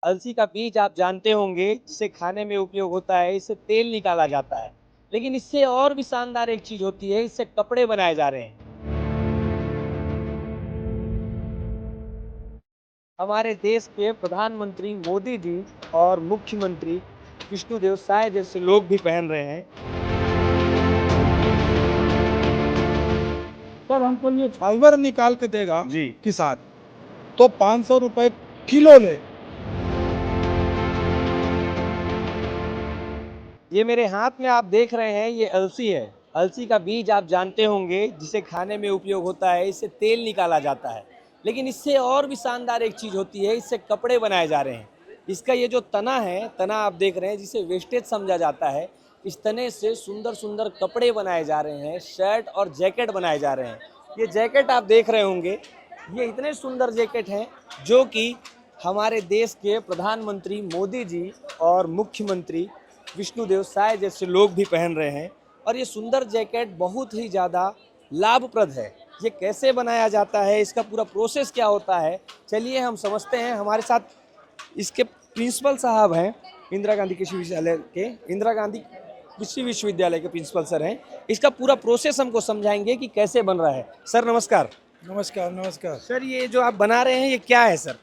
अलसी का बीज आप जानते होंगे, जिसे खाने में उपयोग होता है, इससे तेल निकाला जाता है। लेकिन इससे और भी शानदार एक चीज़ होती है, इससे कपड़े बनाए जा रहे हैं। हमारे देश के प्रधानमंत्री मोदी जी और मुख्यमंत्री विष्णुदेव साय जैसे लोग भी पहन रहे हैं। सर हमको ये फाइबर निकाल के देगा जी। किसान तो 500 रुपए किलो ले। ये मेरे हाथ में आप देख रहे हैं, ये अलसी है। अलसी का बीज आप जानते होंगे, जिसे खाने में उपयोग होता है, इससे तेल निकाला जाता है। लेकिन इससे और भी शानदार एक चीज़ होती है, इससे कपड़े बनाए जा रहे हैं। इसका ये जो तना है, तना आप देख रहे हैं, जिसे वेस्टेज समझा जाता है। इस तने से सुंदर सुंदर कपड़े बनाए जा रहे हैं, शर्ट और जैकेट बनाए जा रहे हैं। ये जैकेट आप देख रहे होंगे, ये इतने सुंदर जैकेट हैं जो कि हमारे देश के प्रधानमंत्री मोदी जी और मुख्यमंत्री विष्णुदेव साय जैसे लोग भी पहन रहे हैं। और ये सुंदर जैकेट बहुत ही ज़्यादा लाभप्रद है। ये कैसे बनाया जाता है, इसका पूरा प्रोसेस क्या होता है, चलिए हम समझते हैं। हमारे साथ इसके प्रिंसिपल साहब हैं, इंदिरा गांधी कृषि विश्वविद्यालय के प्रिंसिपल सर हैं। इसका पूरा प्रोसेस हमको समझाएंगे कि कैसे बन रहा है। सर नमस्कार। नमस्कार नमस्कार। सर ये जो आप बना रहे हैं, ये क्या है सर?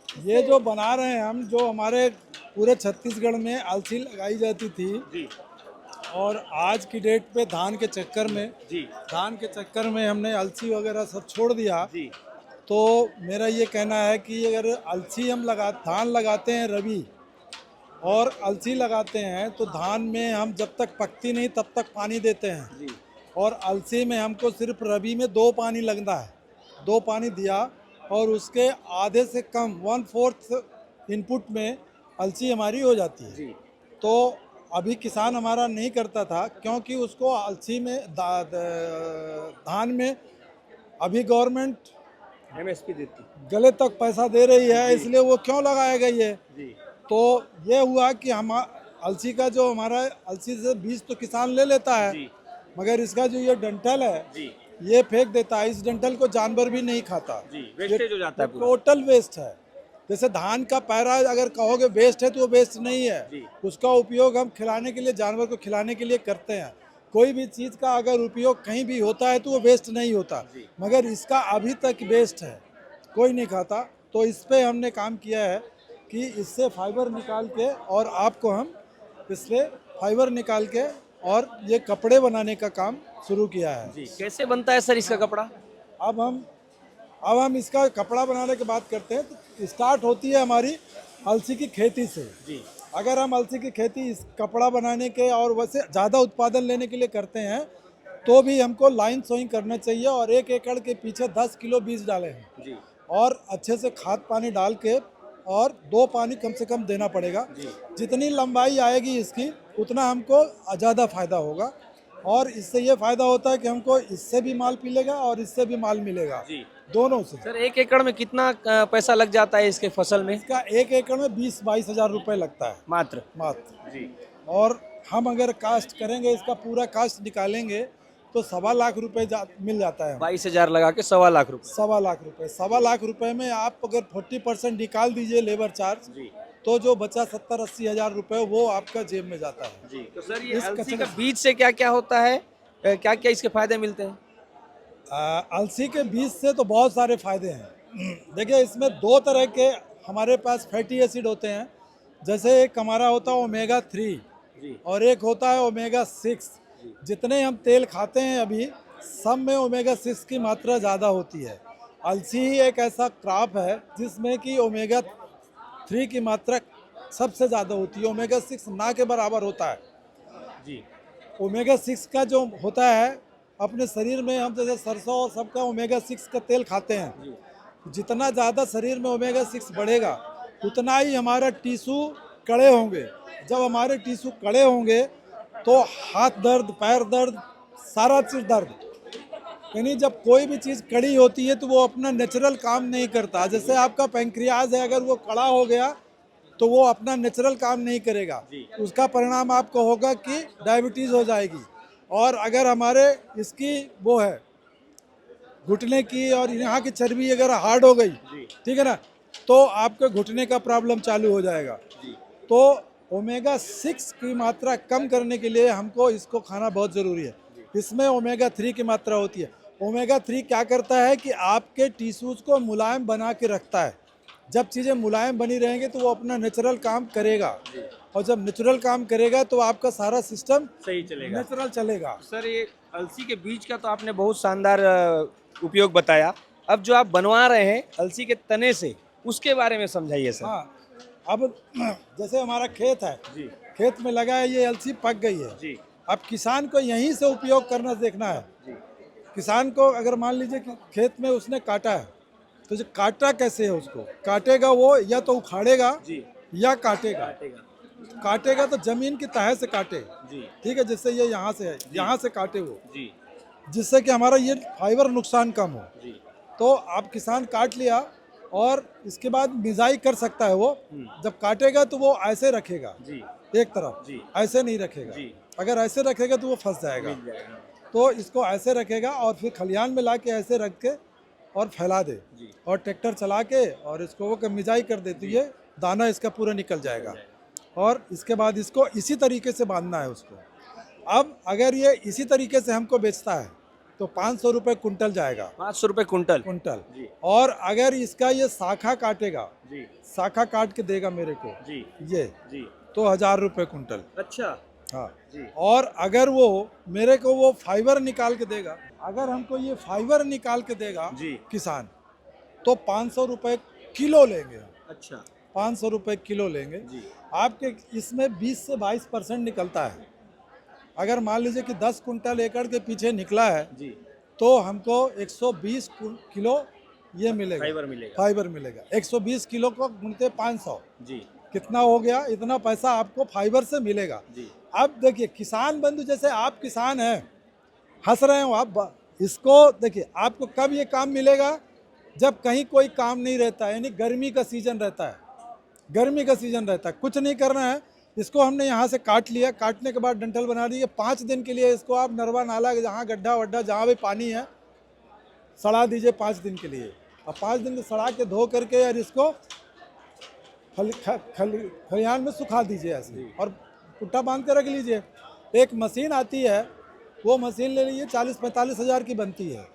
ये जो बना रहे हैं हम, जो हमारे पूरे छत्तीसगढ़ में अलसी लगाई जाती थी जी और आज की डेट पे जी धान के चक्कर में हमने अलसी वगैरह सब छोड़ दिया। जी तो मेरा ये कहना है कि अगर अलसी हम धान लगाते हैं रबी और अलसी लगाते हैं तो धान में हम जब तक पकती नहीं तब तक पानी देते हैं जी और अलसी में हमको सिर्फ रबी में 2 पानी लगता है। 2 पानी दिया और उसके आधे से कम 1/4 इनपुट में अलसी हमारी हो जाती है। जी तो अभी किसान हमारा नहीं करता था क्योंकि उसको अलसी में धान में अभी गवर्नमेंट एमएसपी देती। गले तक पैसा दे रही है, जी इसलिए वो क्यों लगाएगा ये। जी तो ये हुआ कि हम अलसी का जो हमारा अलसी से बीज तो किसान ले लेता है, जी मगर इसका जो ये डंठल है जी ये फेंक देता है। इस डंठल को जानवर भी नहीं खाता। जी ये वेस्टेज हो जाता है पूरा। टोटल वेस्ट है। जैसे धान का पैरा अगर कहोगे वेस्ट है तो वो वेस्ट नहीं है। जी उसका उपयोग हम खिलाने के लिए, जानवर को खिलाने के लिए करते हैं। कोई भी चीज़ का अगर उपयोग कहीं भी होता है तो वो वेस्ट नहीं होता, जी मगर इसका अभी तक वेस्ट है, कोई नहीं खाता। तो इस पे हमने काम किया है कि इससे फाइबर निकाल के और आपको हम इससे फाइबर निकाल के और ये कपड़े बनाने का काम शुरू किया है। जी कैसे बनता है सर इसका कपड़ा? अब हम इसका कपड़ा बनाने की बात करते हैं तो स्टार्ट होती है हमारी अलसी की खेती से। जी अगर हम अलसी की खेती इस कपड़ा बनाने के और वैसे ज़्यादा उत्पादन लेने के लिए करते हैं तो भी हमको लाइन सोइंग करना चाहिए और 1 एकड़ के पीछे 10 किलो बीज डाले हैं जी और अच्छे से खाद पानी डाल के और 2 पानी कम से कम देना पड़ेगा। जी जितनी लंबाई आएगी इसकी उतना हमको ज़्यादा फायदा होगा और इससे ये फायदा होता है कि हमको इससे भी माल मिलेगा और इससे भी माल मिलेगा, जी दोनों से। सर 1 एकड़ में कितना पैसा लग जाता है इसके फसल में? इसका 1 एकड़ में 20-22 हज़ार रुपये लगता है मात्र। मात्र। जी और हम अगर कास्ट करेंगे, इसका पूरा कास्ट निकालेंगे तो 1.25 लाख रुपये मिल जाता है। 22,000 लगा के 1.25 लाख रुपए। 1.25 लाख रुपये, 1.25 लाख रुपए में आप अगर 40% निकाल दीजिए लेबर चार्ज, जी तो जो बचा 70-80 हज़ार रुपये वो आपका जेब में जाता है। जी तो सर ये इस अलसी कचरे का बीज से क्या क्या होता है, क्या क्या इसके फायदे मिलते हैं? अलसी के बीज से तो बहुत सारे फायदे हैं। देखिए इसमें 2 तरह के हमारे पास फैटी एसिड होते हैं। जैसे एक हमारा होता है ओमेगा 3 जी और एक होता है ओमेगा 6। जी जितने हम तेल खाते हैं अभी सब में ओमेगा 6 की मात्रा ज़्यादा होती है। अलसी ही एक ऐसा क्रॉप है जिसमें कि ओमेगा 3 की मात्रा सबसे ज़्यादा होती है। ओमेगा 6 ना के बराबर होता है। जी ओमेगा 6 का जो होता है अपने शरीर में, हम जैसे सरसों और सबका ओमेगा 6 का तेल खाते हैं, जी जितना ज़्यादा शरीर में ओमेगा 6 बढ़ेगा उतना ही हमारा टिश्यू कड़े होंगे। जब हमारे टिश्यू कड़े होंगे तो हाथ दर्द, पैर दर्द, सारा चीज़ दर्द। यानी जब कोई भी चीज़ कड़ी होती है तो वो अपना नेचुरल काम नहीं करता। जैसे आपका पैंक्रियाज है, अगर वो कड़ा हो गया तो वो अपना नेचुरल काम नहीं करेगा। जी उसका परिणाम आपको होगा कि डायबिटीज़ हो जाएगी। और अगर हमारे इसकी वो है घुटने की और यहाँ की चर्बी अगर हार्ड हो गई, जी ठीक है ना, तो आपके घुटने का प्रॉब्लम चालू हो जाएगा। जी तो ओमेगा 6 की मात्रा कम करने के लिए हमको इसको खाना बहुत ज़रूरी है। इसमें ओमेगा 3 की मात्रा होती है। ओमेगा 3 क्या करता है कि आपके टिश्यूज़ को मुलायम बना के रखता है। जब चीज़ें मुलायम बनी रहेंगी तो वो अपना नेचुरल काम करेगा, और जब नेचुरल काम करेगा तो आपका सारा सिस्टम सही चलेगा। नेचुरल चलेगा। सर ये अलसी के बीज का तो आपने बहुत शानदार उपयोग बताया। अब जो आप बनवा रहे हैं अलसी के तने से, उसके बारे में समझाइए सर। हाँ, अब जैसे हमारा खेत है, जी खेत में लगा है, ये अलसी पक गई है। जी अब किसान को यहीं से उपयोग करना देखना है। जी किसान को अगर मान लीजिए कि खेत में उसने काटा है, तो जो काटा कैसे है, उसको काटेगा वो या तो उखाड़ेगा जी या काटेगा। काटेगा। काटेगा तो जमीन की तह से काटे, जी ठीक है, जिससे ये यहाँ से है, यहाँ से काटे वो, जी जिससे कि हमारा ये फाइबर नुकसान कम हो। जी तो आप किसान काट लिया और इसके बाद मिजाई कर सकता है वो। जब काटेगा तो वो ऐसे रखेगा जी एक तरफ, जी ऐसे नहीं रखेगा। जी अगर ऐसे रखेगा तो वो फंस जाएगा। मिल जाएगा। तो इसको ऐसे रखेगा और फिर खलियान में ला के ऐसे रख के और फैला दे, जी और ट्रैक्टर चला के और इसको वो मिजाई कर देती है, दाना इसका पूरा निकल जाएगा। और इसके बाद इसको इसी तरीके से बांधना है उसको। अब अगर ये इसी तरीके से हमको बेचता है तो 500 रुपये कुंटल जाएगा, 500 रुपये कुंटल। कुंटल। जी और अगर इसका ये शाखा काटेगा, जी शाखा काट के देगा मेरे को जी ये, जी तो 1000 रुपये कुंटल। अच्छा हाँ, जी और अगर वो मेरे को वो फाइबर निकाल के देगा, अगर हमको ये फाइबर निकाल के देगा जी किसान, तो 500 रुपये किलो लेंगे हम। अच्छा 500 रुपये किलो लेंगे। जी आपके इसमें 20 से 22% निकलता है। अगर मान लीजिए कि 10 कुंटल एकड़ के पीछे निकला है, जी तो हमको 120 किलो ये मिलेगा, फाइबर मिलेगा। फाइबर मिलेगा। 120 किलो को गुणते 500, जी कितना हो गया? इतना पैसा आपको फाइबर से मिलेगा। जी अब देखिए किसान बंधु, जैसे आप किसान हैं, हंस रहे हो आप, इसको देखिए, आपको कब ये काम मिलेगा? जब कहीं कोई काम नहीं रहता है, यानी गर्मी का सीजन रहता है, गर्मी का सीजन रहता है, कुछ नहीं करना है। इसको हमने यहाँ से काट लिया, काटने के बाद डंठल बना दिए। 5 दिन के लिए इसको आप नरवा नाला, जहाँ गड्ढा वड्ढा, जहाँ भी पानी है, सड़ा दीजिए 5 दिन के लिए। और 5 दिन में सड़ा के धो करके और इसको खलिहान में सुखा दीजिए ऐसे, और पुट्टा बांध के रख लीजिए। एक मशीन आती है, वो मशीन ले लीजिए, 40-45 हज़ार की बनती है,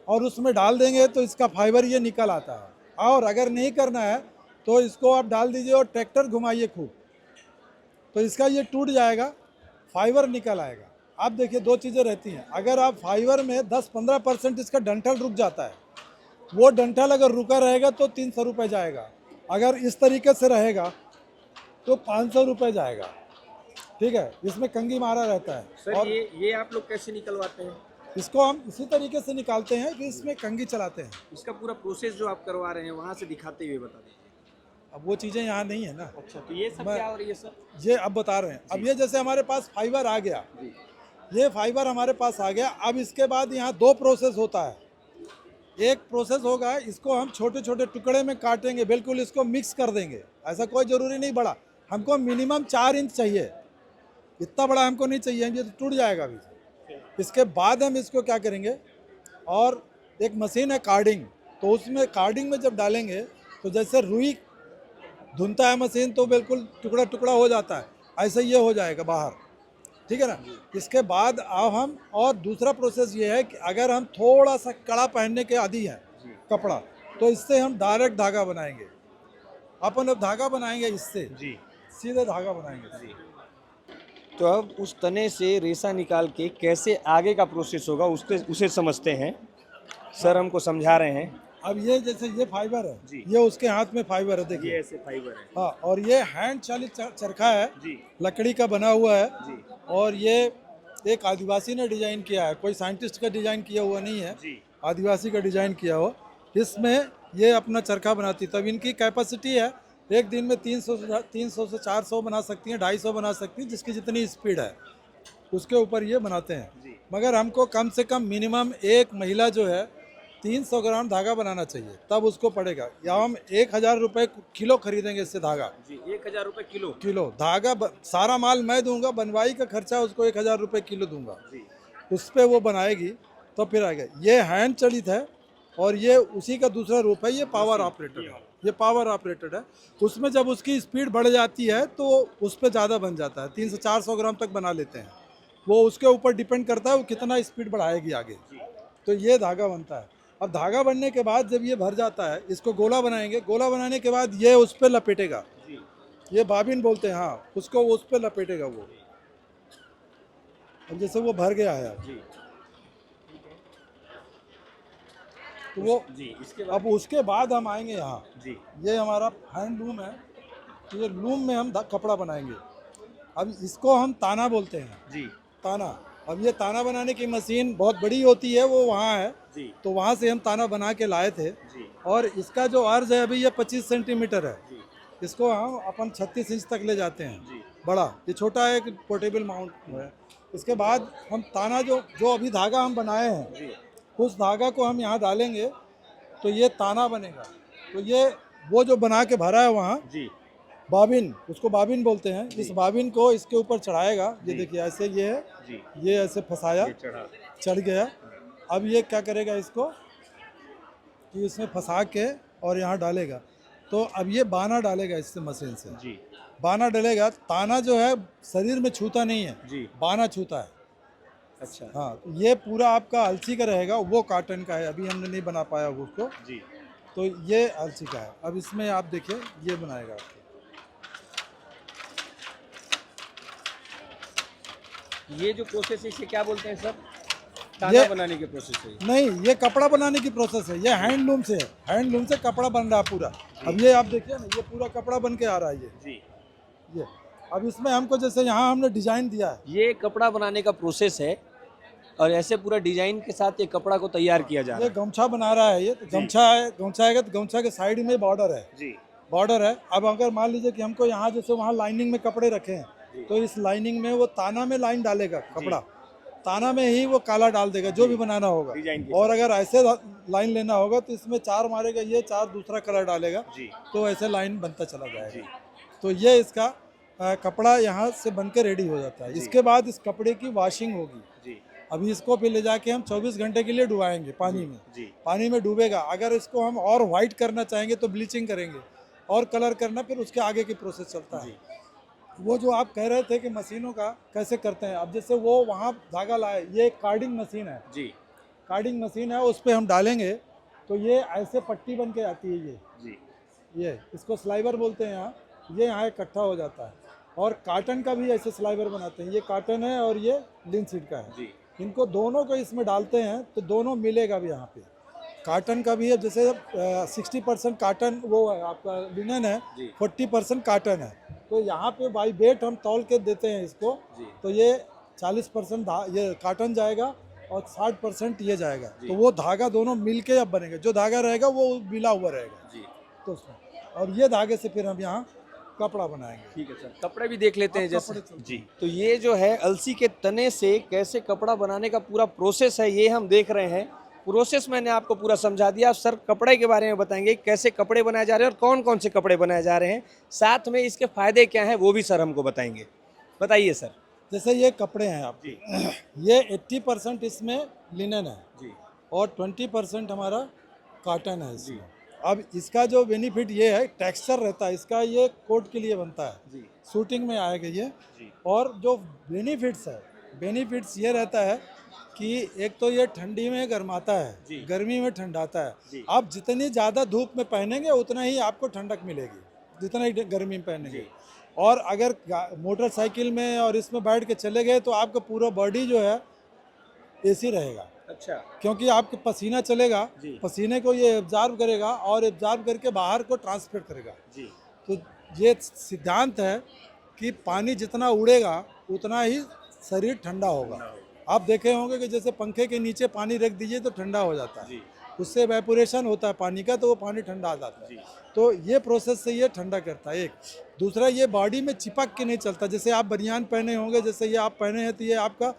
और उसमें डाल देंगे तो इसका फाइबर ये निकल आता है। और अगर नहीं करना है तो इसको आप डाल दीजिए और ट्रैक्टर घुमाइए खूब, तो इसका ये टूट जाएगा, फाइबर निकल आएगा। आप देखिए 2 चीज़ें रहती हैं। अगर आप फाइबर में 10-15% इसका डंठल रुक जाता है, वो डंठल अगर रुका रहेगा तो 300 रुपये जाएगा। अगर इस तरीके से रहेगा तो 500 रुपये जाएगा, ठीक है। इसमें कंगी मारा रहता है। सर और ये आप लोग कैसे निकलवाते हैं? इसको हम इसी तरीके से निकालते हैं कि इसमें कंगी चलाते हैं। इसका पूरा प्रोसेस जो आप करवा रहे हैं वहाँ से दिखाते हुए बता दीजिए। अब वो चीज़ें यहाँ नहीं है ना, अच्छा तो ये सब मैं- क्या हो रही है सर? ये अब बता रहे हैं। अब ये जैसे हमारे पास फाइबर आ गया, जी ये फाइबर हमारे पास आ गया। अब इसके बाद यहाँ 2 प्रोसेस होता है। एक प्रोसेस होगा, इसको हम छोटे छोटे टुकड़े में काटेंगे, बिल्कुल इसको मिक्स कर देंगे। ऐसा कोई ज़रूरी नहीं बड़ा, हमको मिनिमम 4 इंच चाहिए, इतना बड़ा हमको नहीं चाहिए, ये तो टूट जाएगा अभी। इसके बाद हम इसको क्या करेंगे, और एक मशीन है कार्डिंग, तो उसमें कार्डिंग में जब डालेंगे तो जैसे रुई धुनता है मशीन, तो बिल्कुल टुकड़ा टुकड़ा हो जाता है, ऐसे ये हो जाएगा बाहर, ठीक है ना। इसके बाद अब हम, और दूसरा प्रोसेस ये है कि अगर हम थोड़ा सा कड़ा पहनने के आदी हैं कपड़ा, तो इससे हम डायरेक्ट धागा बनाएंगे। अपन अब धागा बनाएंगे इससे, जी सीधे धागा बनाएंगे। जी। तो अब उस तने से रेशा निकाल के कैसे आगे का प्रोसेस होगा उसे समझते हैं। सर हमको समझा रहे हैं। अब ये जैसे ये फाइबर है, जी। ये उसके हाथ में फाइबर है, देखिए। ये ऐसे फाइबर है। हाँ, और ये हैंड चालित चरखा है, जी लकड़ी का बना हुआ है। जी और ये एक आदिवासी ने डिजाइन किया है, कोई साइंटिस्ट का डिजाइन किया हुआ नहीं है, जी आदिवासी का डिजाइन किया हुआ। इसमें ये अपना चरखा बनाती, तब इनकी कैपेसिटी है एक दिन में 300 से 400 बना सकती हैं, 250 बना सकती हैं, जिसकी जितनी स्पीड है उसके ऊपर ये बनाते हैं। जी मगर हमको कम से कम मिनिमम एक महिला जो है 300 ग्राम धागा बनाना चाहिए, तब उसको पड़ेगा। या हम 1000 रुपये किलो खरीदेंगे इससे धागा, जी 1000 रुपये किलो। किलो धागा। सारा माल मैं दूंगा, बनवाई का खर्चा उसको 1000 रुपये किलो दूंगा, जी उस पर वो बनाएगी तो फिर आएगा। ये हैंड चलित है, और ये उसी का दूसरा रूप है, ये पावर ऑपरेटर है। ये पावर ऑपरेटेड है। उसमें जब उसकी स्पीड बढ़ जाती है तो उस पर ज़्यादा बन जाता है, 300 से 400 ग्राम तक बना लेते हैं। वो उसके ऊपर डिपेंड करता है वो कितना स्पीड बढ़ाएगी आगे। तो ये धागा बनता है। अब धागा बनने के बाद जब ये भर जाता है, इसको गोला बनाएंगे। गोला बनाने के बाद ये उस पर लपेटेगा, ये बाबिन बोलते हैं, हाँ, उसको उस पर लपेटेगा वो। अब जैसे वो भर गया है तो वो अब उसके बाद हम आएंगे यहाँ। ये हमारा हैंडलूम है, तो ये लूम में हम कपड़ा बनाएंगे। अब इसको हम ताना बोलते हैं, ताना। अब ये ताना बनाने की मशीन बहुत बड़ी होती है, वो वहाँ है, तो वहाँ से हम ताना बना के लाए थे। और इसका जो अर्ज है अभी ये 25 सेंटीमीटर है। इसको हम अपन 36 इंच तक ले जाते हैं, बड़ा। ये छोटा है, पोर्टेबल माउंट है। इसके बाद हम ताना जो अभी धागा हम बनाए हैं, उस धागा को हम यहाँ डालेंगे तो ये ताना बनेगा। तो ये वो जो बना के भरा है वहाँ, बाबिन, उसको बाबिन बोलते हैं। इस बाबिन को इसके ऊपर चढ़ाएगा। ये देखिए ऐसे ये है, ये ऐसे फंसाया, चढ़ गया। अब ये क्या करेगा, इसको कि इसमें फंसा के और यहाँ डालेगा। तो अब ये बाना डालेगा इससे, मशीन से बाना डलेगा। ताना जो है शरीर में छूता नहीं है, बाना छूता है। अच्छा, हाँ। तो ये पूरा आपका अलसी का रहेगा, वो कॉटन का है, अभी हमने नहीं बना पाया उसको। तो ये अलसी का है। अब इसमें आप देखिए ये बनाएगा आपको। ये जो प्रोसेस है इसे क्या बोलते हैं सर? ताना बनाने की प्रोसेस है? नहीं, ये कपड़ा बनाने की प्रोसेस है। ये हैंडलूम से है, हैंडलूम से कपड़ा बन रहा है पूरा। अब ये आप देखिए ना, ये पूरा कपड़ा बन के आ रहा है ये। अब इसमें हमको जैसे यहाँ हमने डिजाइन दिया है, ये कपड़ा बनाने का प्रोसेस है और ऐसे पूरा डिजाइन के साथ ये कपड़ा को तैयार किया जा रहा है। ये गमछा बना रहा है। ये तो गमछा है, गमछा आएगा तो गमछा के साइड में बॉर्डर है, बॉर्डर है। अब अगर मान लीजिए कि हमको यहाँ जैसे वहाँ लाइनिंग में कपड़े रखे हैं, तो इस लाइनिंग में वो ताना में लाइन डालेगा कपड़ा, ताना में ही वो काला डाल देगा जो भी बनाना होगा। और अगर ऐसे लाइन लेना होगा तो इसमें 4 मारेगा, ये 4 दूसरा कलर डालेगा, तो ऐसे लाइन बनता चला जाएगा। तो ये इसका कपड़ा यहाँ से बनकर रेडी हो जाता है। इसके बाद इस कपड़े की वॉशिंग होगी। अभी इसको फिर ले जाके हम 24 घंटे के लिए डुबाएंगे पानी में। पानी में डूबेगा। अगर इसको हम और वाइट करना चाहेंगे तो ब्लीचिंग करेंगे, और कलर करना, फिर उसके आगे की प्रोसेस चलता है। वो जो आप कह रहे थे कि मशीनों का कैसे करते हैं, अब जैसे वो वहाँ धागा लाए, ये कार्डिंग मशीन है, कार्डिंग मशीन है, उस पर हम डालेंगे तो ये ऐसे पट्टी बन के आती है। ये इसको स्लाइवर बोलते हैं यहाँ। ये यहाँ इकट्ठा हो जाता है। और काटन का भी ऐसे स्लाइवर बनाते हैं। ये काटन है और ये लिनसीड का है। इनको दोनों को इसमें डालते हैं तो दोनों मिलेगा भी यहाँ पे। काटन का भी है, जैसे 60% काटन वो है आपका लिनन है, 40% काटन है। तो यहाँ पे बाई वेट हम तौल के देते हैं इसको। तो ये 40% ये काटन जाएगा और 60% ये जाएगा। तो वो धागा दोनों मिल के अब बनेगा। जो धागा रहेगा वो मिला हुआ रहेगा तो उसमें, और ये धागे से फिर हम यहाँ कपड़ा बनाएंगे। ठीक है सर, कपड़े भी देख लेते हैं जैसे। तो ये जो है अलसी के तने से कैसे कपड़ा बनाने का पूरा प्रोसेस है, ये हम देख रहे हैं। प्रोसेस मैंने आपको पूरा समझा दिया। सर कपड़े के बारे में बताएंगे, कैसे कपड़े बनाए जा रहे हैं और कौन कौन से कपड़े बनाए जा रहे हैं, साथ में इसके फायदे क्या हैं वो भी सर हमको बताएंगे। बताइए सर। जैसे ये कपड़े हैं आपके, ये 80% इसमें लिनन है और 20% हमारा कॉटन है इसमें। अब इसका जो बेनिफिट ये है, टेक्सचर रहता है इसका, ये कोट के लिए बनता है, शूटिंग में आएगा ये। और जो बेनिफिट्स ये रहता है कि एक तो ये ठंडी में गर्माता है, गर्मी में ठंडाता है। आप जितनी ज़्यादा धूप में पहनेंगे उतना ही आपको ठंडक मिलेगी, जितना ही गर्मी में पहनेंगे। और अगर मोटरसाइकिल में और इसमें बैठ के चले गए तो आपका पूरा बॉडी जो है एसी रहेगा। अच्छा, क्योंकि आपके पसीना चलेगा, पसीने को ये एब्जॉर्ब करेगा और एब्जॉर्ब करके बाहर को ट्रांसफर करेगा। तो ये सिद्धांत है कि पानी जितना उड़ेगा उतना ही शरीर ठंडा होगा। आप देखे होंगे कि जैसे पंखे के नीचे पानी रख दीजिए तो ठंडा हो जाता है, उससे एवेपोरेशन होता है पानी का, तो वो पानी ठंडा आ जाता है। तो ये प्रोसेस से ये ठंडा करता है। एक दूसरा, ये बॉडी में चिपक के नहीं चलता। जैसे आप बनियान पहने होंगे, जैसे ये आप पहने हैं, तो ये आपका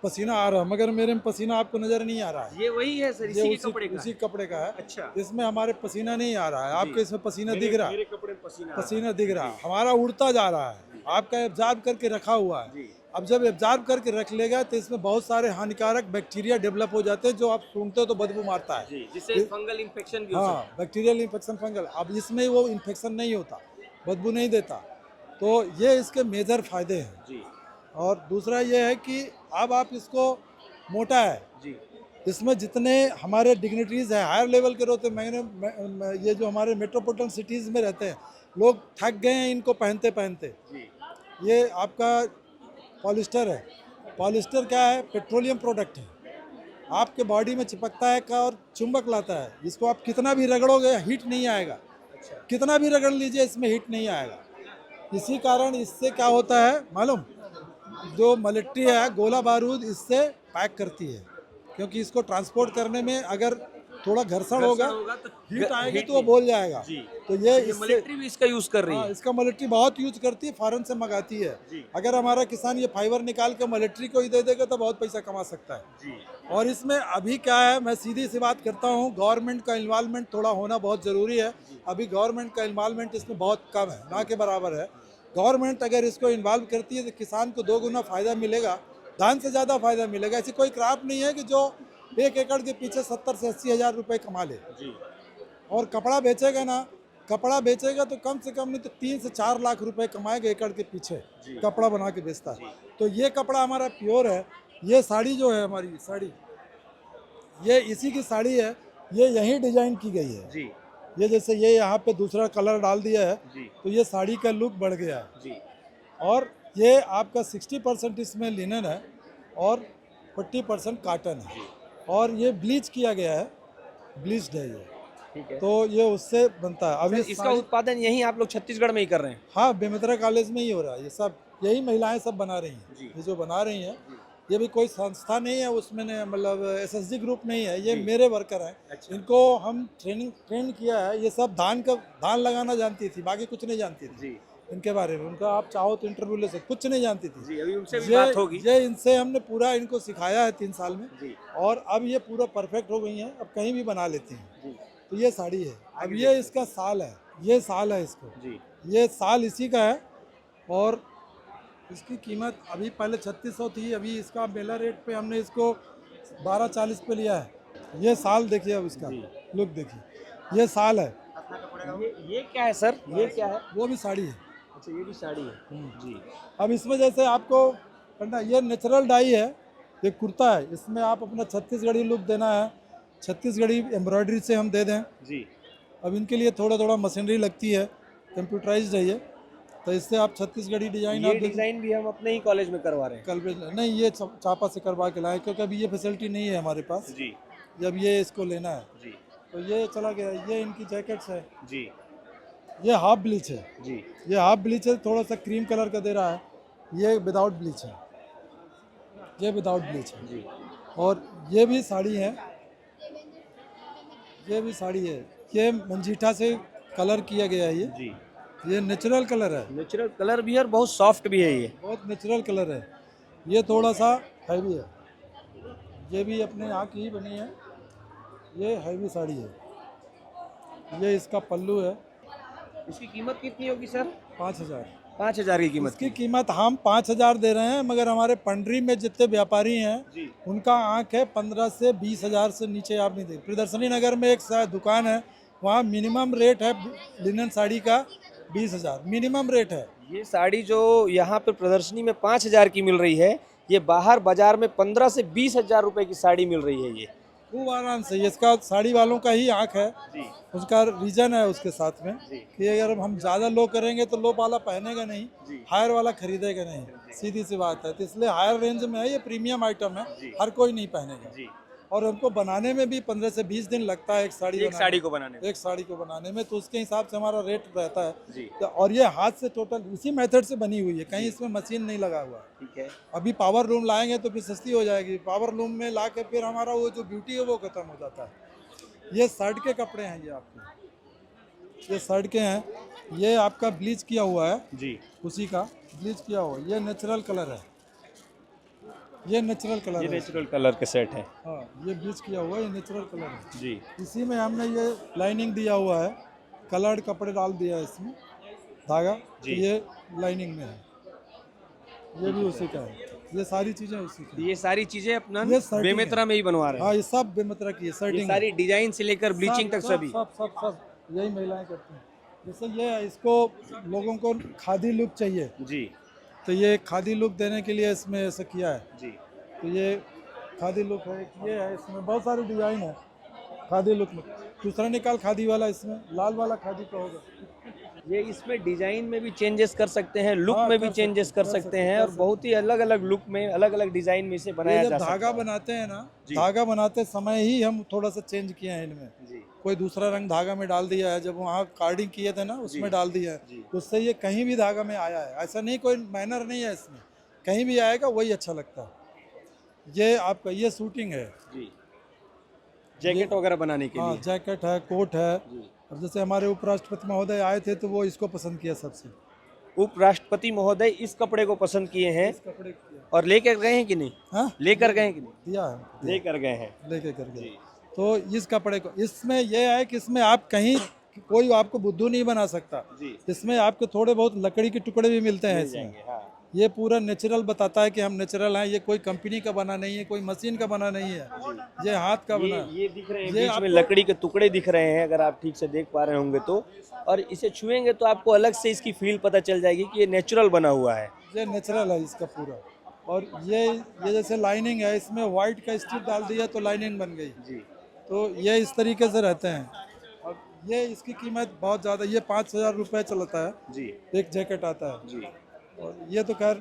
पसीना आ रहा है, मगर मेरे में पसीना आपको नजर नहीं आ रहा है। ये वही है सर, इसी कपड़े का है। अच्छा, इसमें हमारे पसीना नहीं आ रहा है, आपके इसमें पसीना दिख रहा है, मेरे कपड़े में पसीना दिख रहा है, हमारा उड़ता जा रहा है, आपका एब्जॉर्ब करके रखा हुआ है। अब जब एब्जॉर्ब करके रख लेगा तो इसमें बहुत सारे हानिकारक बैक्टीरिया डेवलप हो जाते हैं जो आप सूंघते हो तो बदबू मारता है। जी, जिससे फंगल इन्फेक्शन भी हो सकता हाँ, बैक्टीरियल इन्फेक्शन फंगल। अब इसमें वो इन्फेक्शन नहीं होता, बदबू नहीं देता, तो ये इसके मेजर फायदे हैं। है। जी और दूसरा ये है कि अब आप इसको मोटा है, जी इसमें जितने हमारे डिग्निटरीज हैं हायर लेवल के होते हैं, ये जो हमारे मेट्रोपॉलिटन सिटीज़ में रहते हैं लोग थक गए हैं इनको पहनते पहनते। जी ये आपका पॉलिस्टर है। पॉलिस्टर क्या है? पेट्रोलियम प्रोडक्ट है, आपके बॉडी में चिपकता है का और चुंबक लाता है। इसको आप कितना भी रगड़ोगे हीट नहीं आएगा, कितना भी रगड़ लीजिए इसमें हीट नहीं आएगा। इसी कारण इससे क्या होता है मालूम, जो मिलिट्री है गोला बारूद इससे पैक करती है, क्योंकि इसको ट्रांसपोर्ट करने में अगर थोड़ा घर्षण होगा तो हीट आएगी heat तो वो बोल जाएगा। जी। तो ये ये इससे मिलिट्री भी इसका यूज कर रही हाँ, है। इसका मिलिट्री बहुत यूज करती है, फॉरेन से मंगाती है। जी। अगर हमारा किसान ये फाइबर निकाल के मिलिट्री को ही दे देगा तो बहुत पैसा कमा सकता है। जी और इसमें अभी क्या है, मैं सीधी सी बात करता हूँ, गवर्नमेंट का इन्वॉल्वमेंट थोड़ा होना बहुत ज़रूरी है। अभी गवर्नमेंट का इन्वॉल्वमेंट इसमें बहुत कम है, ना के बराबर है। गवर्नमेंट अगर इसको इन्वॉल्व करती है तो किसान को 2 गुना फ़ायदा मिलेगा, धान से ज़्यादा फ़ायदा मिलेगा। ऐसी कोई क्रॉप नहीं है कि जो 1 एकड़ के पीछे 70 से 80 हज़ार रुपये कमा ले। जी और कपड़ा बेचेगा ना, कपड़ा बेचेगा तो कम से कम नहीं तो 3 से 4 लाख रुपए कमाएगा एकड़ के पीछे, कपड़ा बना के बेचता है। तो ये कपड़ा हमारा प्योर है। ये साड़ी जो है हमारी साड़ी, ये इसी की साड़ी है, ये यहीं डिजाइन की गई है। जी ये जैसे ये यहाँ पे दूसरा कलर डाल दिया है जी तो ये साड़ी का लुक बढ़ गया है। जी और ये आपका 60% इसमें लिनन है और 40% काटन है। और ये ब्लीच किया गया है, ब्लीच्ड है ये, ठीक है। तो ये उससे बनता है। अभी इसका उत्पादन यहीं आप लोग छत्तीसगढ़ में ही कर रहे हैं? हाँ, बेमेतरा कॉलेज में ही हो रहा है। ये सब यही महिलाएं सब बना रही हैं। जी। ये जो बना रही हैं ये भी कोई संस्था नहीं है, उसमें ने मतलब एसएसजी ग्रुप नहीं है, ये मेरे वर्कर हैं। अच्छा। इनको हम ट्रेन किया है। ये सब धान लगाना जानती थी, बाकी कुछ नहीं जानती थी जी इनके बारे में। उनका आप चाहो तो इंटरव्यू ले सकते, कुछ नहीं जानती थी। जी, अभी उनसे भी बात होगी। ये इनसे हमने पूरा इनको सिखाया है 3 साल में जी और अब ये पूरा परफेक्ट हो गई हैं, अब कहीं भी बना लेती हैं। जी तो ये साड़ी है, अब ये इसका साल है, ये साल है इसको, जी ये साल इसी का है। और इसकी कीमत अभी पहले 3600 थी, अभी इसका मेला रेट पे हमने इसको 1240 पे लिया है। ये साल देखिए, अब इसका लुक देखिए, ये साल है। ये क्या है सर? ये क्या है? वो भी साड़ी है। अच्छा, ये भी साड़ी है। जी अब इसमें जैसे आपको करना, ये नेचुरल डाई है, ये कुर्ता है, इसमें आप अपना छत्तीसगढ़ी लुक देना है, छत्तीसगढ़ी एम्ब्रॉयडरी से हम दे दें। जी अब इनके लिए थोड़ा थोड़ा मशीनरी लगती है, कंप्यूटराइज्ड है ये, तो इससे आप छत्तीसगढ़ी डिजाइन ये आप डिजाइन भी हम अपने ही कॉलेज में करवा रहे हैं। कल नहीं, ये चापा से करवा के लाए, क्योंकि अभी ये फैसिलिटी नहीं है हमारे पास। जी जब ये इसको लेना है जी तो ये चला गया। ये इनकी जैकेट्स है, जी ये हाफ ब्लीच है, जी ये हाफ ब्लीच है, थोड़ा सा क्रीम कलर का दे रहा है। ये विदाउट ब्लीच है, ये विदाउट ब्लीच है। जी और ये भी साड़ी है, ये भी साड़ी है, ये मंजीठा से कलर किया गया है। जी ये नेचुरल कलर है, नेचुरल कलर भी है और बहुत सॉफ्ट भी है ये। बहुत नेचुरल कलर है। ये थोड़ा सा हैवी है, ये भी अपने यहाँ की ही बनी है, ये हैवी साड़ी है। ये इसका पल्लू है, इसकी कीमत कितनी होगी सर? 5000। 5000 की कीमत। इसकी कीमत हम 5000 दे रहे हैं, मगर हमारे पंडरी में जितने व्यापारी हैं जी उनका आंक है 15 से 20 हज़ार से नीचे आप नहीं दे। प्रदर्शनी नगर में एक दुकान है, वहाँ मिनिमम रेट है लिनन साड़ी का 20,000 मिनिमम रेट है। ये साड़ी जो यहाँ पे प्रदर्शनी में 5000 की मिल रही है, ये बाहर बाजार में 15 से 20,000 रुपए की साड़ी मिल रही है। ये खूब आराम से, इसका साड़ी वालों का ही आंक है, जी उसका रीजन है उसके साथ में जी कि अगर हम ज़्यादा लो करेंगे तो लो वाला पहनेगा नहीं, जी हायर वाला खरीदेगा नहीं, सीधी सी बात है। तो इसलिए हायर रेंज में है, ये प्रीमियम आइटम है, हर कोई नहीं पहनेगा। जी और हमको बनाने में भी 15 से 20 दिन लगता है एक साड़ी को बनाने में। एक साड़ी को बनाने में, तो उसके हिसाब से हमारा रेट रहता है। जी तो और ये हाथ से टोटल इसी मेथड से बनी हुई है, कहीं इसमें मशीन नहीं लगा हुआ। ठीक है। अभी पावर लूम लाएंगे तो फिर सस्ती हो जाएगी, पावर लूम में ला के फिर हमारा वो जो ब्यूटी है वो खत्म हो जाता है। ये शर्ट के कपड़े हैं, ये आपके, ये शर्ट के हैं, ये आपका ब्लीच किया हुआ है, जी उसी का ब्लीच किया हुआ। ये नेचुरल कलर है, ये नेचुरल कलर ये है। नेचुरल कलर के सेट है। हाँ, ये ब्लीच किया हुआ है, ये नेचुरल कलर है। जी इसी में हमने ये लाइनिंग दिया हुआ है, कलर्ड कपड़े डाल दिया है इसमें, धागा, तो जी। ये लाइनिंग में है। ये भी उसी का है, ये सारी चीजें उसी की हैं। ये सारी चीजें अपना ये सर्टिंग बेमेतरा में ही बनवा रहे हैं। हाँ ये सब बेमित्रा की है, ये सर्टिंग सारी डिजाइन से लेकर ब्लीचिंग तक सभी। सब सब सब यही महिलाएं करती हैं। जैसे ये है, इसको लोगों को खादी लुक चाहिए, जी तो ये खादी लुक देने के लिए इसमें ऐसा किया है। जी। तो ये खादी लुक है, ये है, इसमें बहुत सारे डिजाइन है खादी लुक में। दूसरा निकाल खादी वाला, इसमें लाल वाला खादी का होगा। ये इसमें डिजाइन में भी चेंजेस कर सकते हैं, लुक हाँ, में भी कर चेंजेस सकते- कर कर सकते सकते- हैं, कर और बहुत ही अलग अलग लुक में अलग अलग डिजाइन में इसे ये बनाया जब जा सकता धागा है। बनाते हैं ना, जी। धागा बनाते समय ही हम थोड़ा सा चेंज किए हैं इनमें। जी कोई दूसरा रंग धागा में डाल दिया है, जब वहाँ कार्डिंग किए थे ना उसमें डाल दिया है, जी। तो उससे ये कहीं भी धागा में आया है। ऐसा नहीं कोई मैनर नहीं है इसमें, कहीं भी आएगा वही अच्छा लगता है। ये आपका ये शूटिंग है, जी। जैकेट वगैरह बनाने के हाँ लिए। जैकेट है, कोट है। जी। और जैसे हमारे उपराष्ट्रपति महोदय आए थे तो वो इसको पसंद किया सबसे, उपराष्ट्रपति महोदय इस कपड़े को पसंद किए हैं इस कपड़े किया। और लेकर गए हैं कि नहीं? हाँ लेकर गए हैं कि नहीं? दिया है, लेकर गए हैं। लेके कर गए। जी। तो इस कपड़े को, इसमें यह है कि इसमें आप कहीं कोई आपको बुद्धू नहीं बना सकता। जी। इसमें आपको थोड़े बहुत लकड़ी के टुकड़े भी मिलते हैं मिल इसमें। जाएंगे, हाँ। ये पूरा नेचुरल बताता है कि हम नेचुरल हैं, ये कोई कंपनी का बना नहीं है, कोई मशीन का बना नहीं है, ये हाथ का बना है। ये दिख रहे हैं ये बीच में आपको- लकड़ी के टुकड़े दिख रहे हैं, अगर आप ठीक से देख पा रहे होंगे तो। और इसे छुएंगे तो आपको अलग से इसकी फील पता चल जाएगी कि ये नेचुरल बना हुआ है। ये नेचुरल है इसका पूरा। और ये जैसे लाइनिंग है, इसमें व्हाइट का स्ट्रिप डाल दिया तो लाइनिंग बन गई। जी। तो ये इस तरीके से रहते हैं। और ये इसकी कीमत बहुत ज़्यादा, ये 5,000 रुपये चलता है, जी एक जैकेट आता है। जी। और ये तो खैर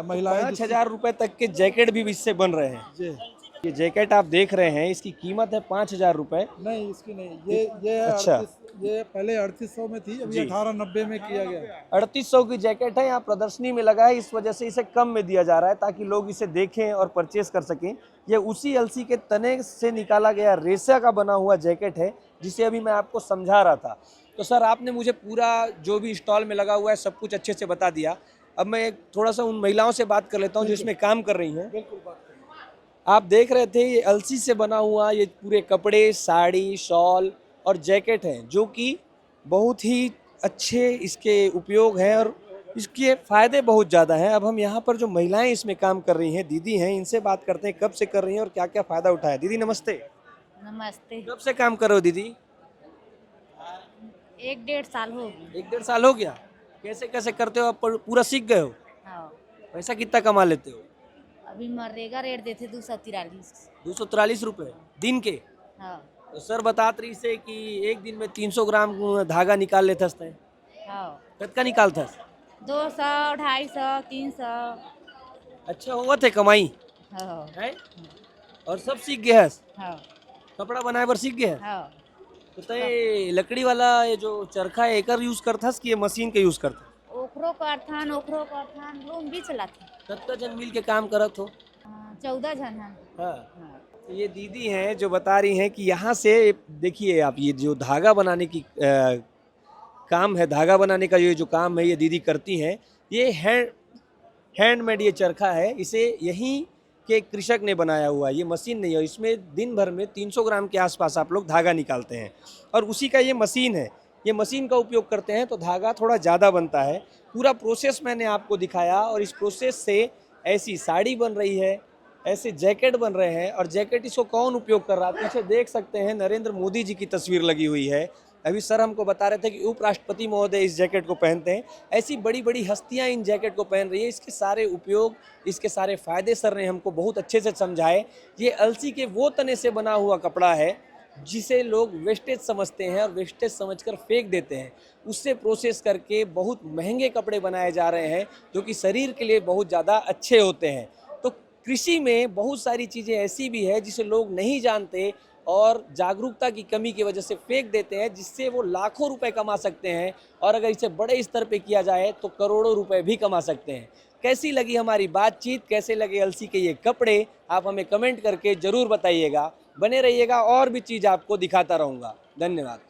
महिलाएं 5,000 रुपए तक के जैकेट भी इससे बन रहे हैं। जी ये जैकेट आप देख रहे हैं, इसकी कीमत है 5,000 रुपए। नहीं, इसकी नहीं, ये है अच्छा। 38, ये पहले 3800 में थी, अभी जी। 1890 में किया गया। 3800 की जैकेट है, यहाँ प्रदर्शनी में लगा है, इस वजह से इसे कम में दिया जा रहा है ताकि लोग इसे देखें और परचेस कर सकें। ये उसी अलसी के तने से निकाला गया रेशा का बना हुआ जैकेट है, जिसे अभी मैं आपको समझा रहा था। तो सर आपने मुझे पूरा जो भी स्टॉल में लगा हुआ है सब कुछ अच्छे से बता दिया। अब मैं थोड़ा सा उन महिलाओं से बात कर लेता हूँ जो इसमें काम कर रही हैं। बिल्कुल बात करें। आप देख रहे थे ये अलसी से बना हुआ ये पूरे कपड़े, साड़ी, शॉल और जैकेट हैं, जो कि बहुत ही अच्छे इसके उपयोग हैं और इसके फ़ायदे बहुत ज़्यादा हैं। अब हम यहाँ पर जो महिलाएं इसमें काम कर रही हैं, दीदी हैं, इनसे बात करते हैं कब से कर रही हैं और क्या क्या फ़ायदा उठाया। दीदी नमस्ते। नमस्ते। कब से काम कर रहे हो दीदी? 1-1.5 साल हो गए। 1-1.5 साल हो गया। कैसे कैसे करते हो? आप पूरा सीख गए हो? हाँ, पैसा कितना कमा लेते हो? अभी मनरेगा रेट देते 243। 243 रुपये दिन के। हाँ तो सर बतात रही से कि एक दिन में 300 ग्राम धागा निकाल लेते हैं। हाँ, कतका निकालता है? 200, 250, 300। अच्छा हुआ थे कमाई हाँ है? और सब सीख गया है? हाँ कपड़ा बनाए बर सीख गया है? हाँ। तो तय लकड़ी वाला ये जो चरखा है एकर यूज करता कि ये मशीन के यूज करता? ओखरो करथन लोन भी चलाते। कतका जन मिल के काम करत हो? 14 जन हैं। हाँ। हाँ। तो ये दीदी हैं जो बता रही हैं कि यहाँ से देखिए आप, ये जो धागा बनाने की काम है, धागा बनाने का ये जो काम है ये दीदी करती हैं। ये हैंडमेड ये चरखा है, इसे यहीं के कृषक ने बनाया हुआ है, ये मशीन नहीं है। इसमें दिन भर में 300 ग्राम के आसपास आप लोग धागा निकालते हैं और उसी का ये मशीन है। ये मशीन का उपयोग करते हैं तो धागा थोड़ा ज़्यादा बनता है। पूरा प्रोसेस मैंने आपको दिखाया और इस प्रोसेस से ऐसी साड़ी बन रही है, ऐसे जैकेट बन रहे हैं। और जैकेट इसको कौन उपयोग कर रहा है? पीछे देख सकते हैं नरेंद्र मोदी जी की तस्वीर लगी हुई है। अभी सर हमको बता रहे थे कि उपराष्ट्रपति महोदय इस जैकेट को पहनते हैं। ऐसी बड़ी बड़ी हस्तियां इन जैकेट को पहन रही है। इसके सारे उपयोग, इसके सारे फायदे सर ने हमको बहुत अच्छे से समझाए। ये अलसी के वो तने से बना हुआ कपड़ा है जिसे लोग वेस्टेज समझते हैं और वेस्टेज समझकर फेंक देते हैं। उससे प्रोसेस करके बहुत महंगे कपड़े बनाए जा रहे हैं जो कि शरीर के लिए बहुत ज़्यादा अच्छे होते हैं। तो कृषि में बहुत सारी चीज़ें ऐसी भी है जिसे लोग नहीं जानते और जागरूकता की कमी की वजह से फेंक देते हैं, जिससे वो लाखों रुपए कमा सकते हैं और अगर इसे बड़े स्तर पे किया जाए तो करोड़ों रुपए भी कमा सकते हैं। कैसी लगी हमारी बातचीत, कैसे लगे अलसी के ये कपड़े, आप हमें कमेंट करके ज़रूर बताइएगा। बने रहिएगा, और भी चीज़ आपको दिखाता रहूँगा। धन्यवाद।